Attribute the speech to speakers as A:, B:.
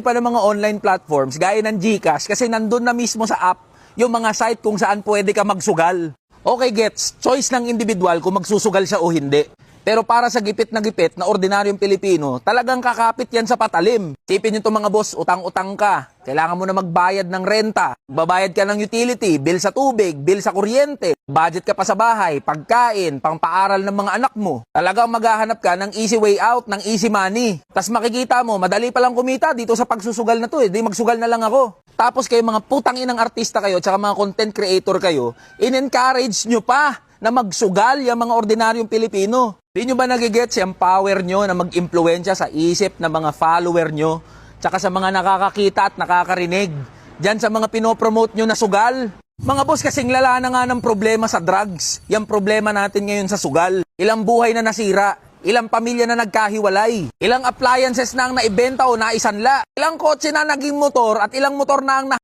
A: pa ng mga online platforms gaya ng GCash kasi nandun na mismo sa app yung mga site kung saan pwede ka magsugal. Okay, gets. Choice ng individual kung magsusugal siya o hindi. Pero para sa gipit na ordinaryong Pilipino, talagang kakapit yan sa patalim. Tipin nyo itong mga boss, utang-utang ka. Kailangan mo na magbayad ng renta. Babayad ka ng utility, bill sa tubig, bill sa kuryente. Budget ka pa sa bahay, pagkain, pangpaaral ng mga anak mo. Talagang maghahanap ka ng easy way out, ng easy money. Tas makikita mo, madali palang kumita dito sa pagsusugal na to. Di magsugal na lang ako. Tapos kayo mga putang inang artista kayo, tsaka mga content creator kayo, in-encourage nyo pa na magsugal yung mga ordinaryong Pilipino. Di nyo ba nagigets yung power nyo na mag-impluensya sa isip ng mga follower nyo, tsaka sa mga nakakakita at nakakarinig, dyan sa mga pinopromote nyo na sugal? Mga boss, kasing lala na nga ng problema sa drugs. Yung problema natin ngayon sa sugal. Ilang buhay na nasira. Ilang pamilya na nagkahiwalay. Ilang appliances na ang naibenta o naisanla. Ilang kotse na naging motor at ilang motor na ang